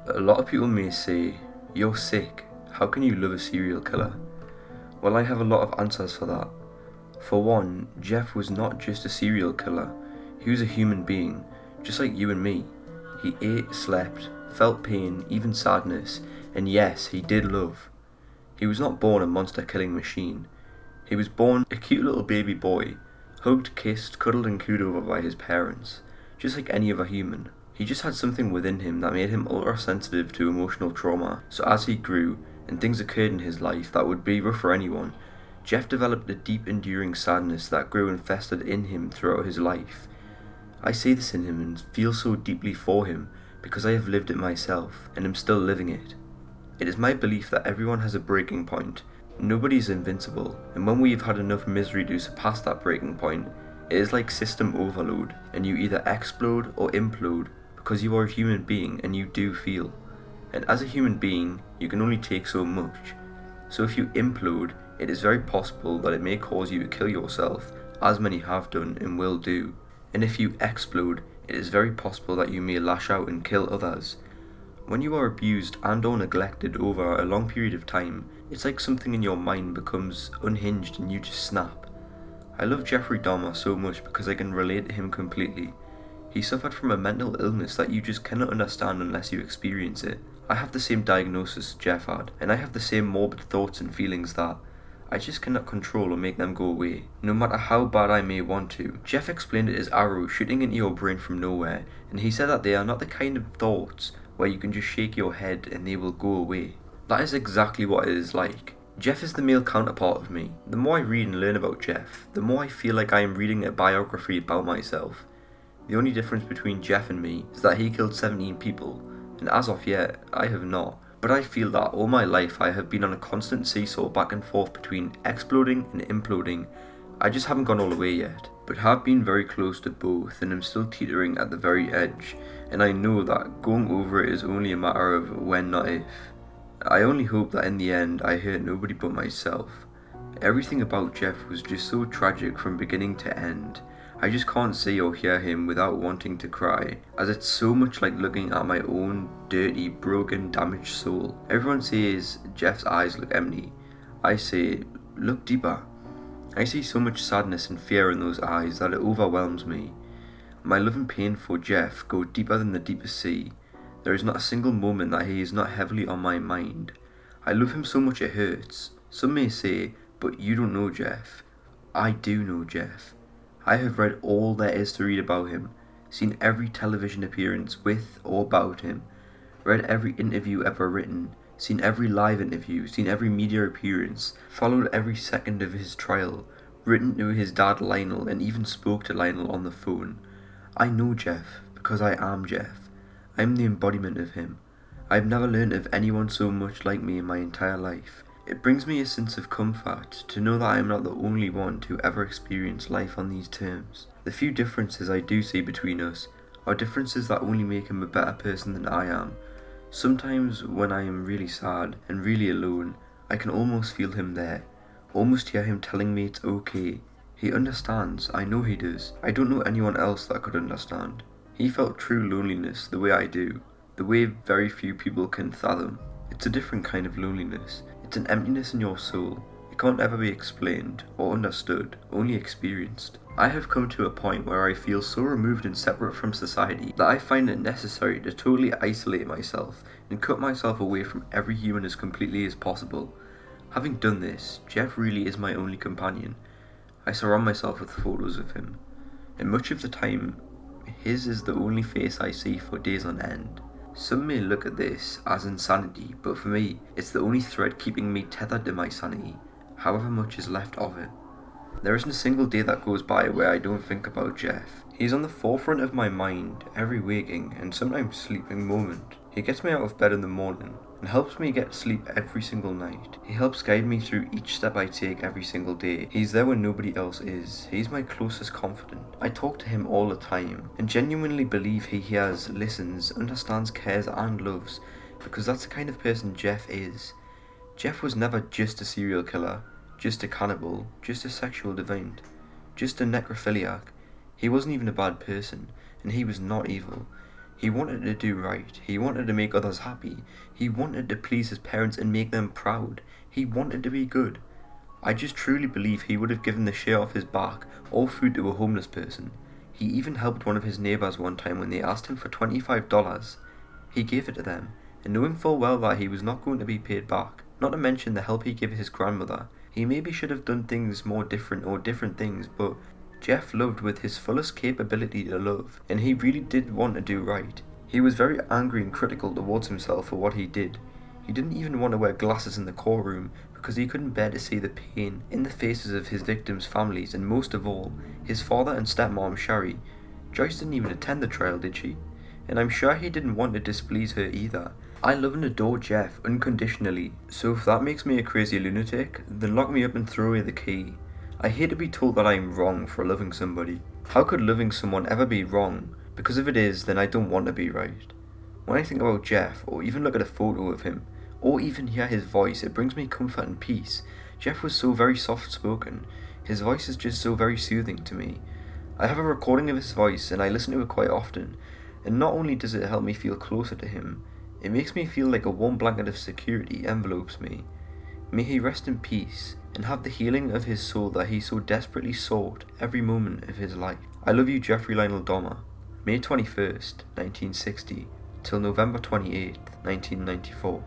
A lot of people may say, "You're sick, how can you love a serial killer?" Well, I have a lot of answers for that. For one, Jeff was not just a serial killer, he was a human being, just like you and me. He ate, slept, felt pain, even sadness, and yes, he did love. He was not born a monster-killing machine. He was born a cute little baby boy, hugged, kissed, cuddled and cooed over by his parents, just like any other human. He just had something within him that made him ultra-sensitive to emotional trauma, so as he grew, and things occurred in his life that would be rough for anyone, Jeff developed a deep enduring sadness that grew and festered in him throughout his life. I see this in him and feel so deeply for him because I have lived it myself, and am still living it. It is my belief that everyone has a breaking point. Nobody is invincible, and when we have had enough misery to surpass that breaking point, it is like system overload, and you either explode or implode because you are a human being and you do feel. And as a human being, you can only take so much. So if you implode, it is very possible that it may cause you to kill yourself, as many have done and will do. And if you explode, it is very possible that you may lash out and kill others. When you are abused and or neglected over a long period of time, it's like something in your mind becomes unhinged and you just snap. I love Jeffrey Dahmer so much because I can relate to him completely. He suffered from a mental illness that you just cannot understand unless you experience it. I have the same diagnosis Jeff had, and I have the same morbid thoughts and feelings that I just cannot control or make them go away, no matter how bad I may want to. Jeff explained it as arrows shooting into your brain from nowhere, and he said that they are not the kind of thoughts where you can just shake your head and they will go away. That is exactly what it is like. Jeff is the male counterpart of me. The more I read and learn about Jeff, the more I feel like I am reading a biography about myself. The only difference between Jeff and me is that he killed 17 people, and as of yet, I have not. But I feel that all my life I have been on a constant seesaw back and forth between exploding and imploding. I just haven't gone all the way yet, but have been very close to both and am still teetering at the very edge, and I know that going over it is only a matter of when, not if. I only hope that in the end I hurt nobody but myself. Everything about Jeff was just so tragic from beginning to end. I just can't see or hear him without wanting to cry, as it's so much like looking at my own dirty, broken, damaged soul. Everyone says Jeff's eyes look empty. I say, look deeper. I see so much sadness and fear in those eyes that it overwhelms me. My love and pain for Jeff go deeper than the deepest sea. There is not a single moment that he is not heavily on my mind. I love him so much it hurts. Some may say, but you don't know Jeff. I do know Jeff. I have read all there is to read about him, seen every television appearance with or about him, read every interview ever written, seen every live interview, seen every media appearance, followed every second of his trial, written to his dad Lionel, and even spoke to Lionel on the phone. I know Jeff because I am Jeff. I am the embodiment of him. I have never learned of anyone so much like me in my entire life. It brings me a sense of comfort to know that I am not the only one to ever experience life on these terms. The few differences I do see between us are differences that only make him a better person than I am. Sometimes when I am really sad and really alone, I can almost feel him there, almost hear him telling me it's okay. He understands, I know he does. I don't know anyone else that could understand. He felt true loneliness the way I do, the way very few people can fathom. It's a different kind of loneliness. It's an emptiness in your soul. It can't ever be explained or understood, only experienced. I have come to a point where I feel so removed and separate from society that I find it necessary to totally isolate myself and cut myself away from every human as completely as possible. Having done this, Jeff really is my only companion. I surround myself with photos of him, and much of the time, his is the only face I see for days on end. Some may look at this as insanity, but for me, it's the only thread keeping me tethered to my sanity, however much is left of it. There isn't a single day that goes by where I don't think about Jeff. He's on the forefront of my mind every waking and sometimes sleeping moment. He gets me out of bed in the morning and helps me get sleep every single night. He helps guide me through each step I take every single day. He's there when nobody else is. He's my closest confidant. I talk to him all the time and genuinely believe he hears, listens, understands, cares and loves, because that's the kind of person Jeff is. Jeff was never just a serial killer, just a cannibal, just a sexual deviant, just a necrophiliac. He wasn't even a bad person, and he was not evil. He wanted to do right. He wanted to make others happy. He wanted to please his parents and make them proud. He wanted to be good. I just truly believe he would have given the shirt off his back or food to a homeless person. He even helped one of his neighbours one time when they asked him for $25. He gave it to them, and knowing full well that he was not going to be paid back, not to mention the help he gave his grandmother. He maybe should have done things more different things, but Jeff loved with his fullest capability to love, and he really did want to do right. He was very angry and critical towards himself for what he did. He didn't even want to wear glasses in the courtroom because he couldn't bear to see the pain in the faces of his victims' families, and most of all, his father and stepmom Sherry. Joyce didn't even attend the trial, did she? And I'm sure he didn't want to displease her either. I love and adore Jeff unconditionally, so if that makes me a crazy lunatic, then lock me up and throw away the key. I hate to be told that I am wrong for loving somebody. How could loving someone ever be wrong? Because if it is, then I don't want to be right. When I think about Jeff, or even look at a photo of him, or even hear his voice, it brings me comfort and peace. Jeff was so very soft-spoken. His voice is just so very soothing to me. I have a recording of his voice and I listen to it quite often, and not only does it help me feel closer to him, it makes me feel like a warm blanket of security envelopes me. May he rest in peace, and have the healing of his soul that he so desperately sought every moment of his life. I love you, Jeffrey Lionel Dahmer. May 21st, 1960, till November 28th, 1994.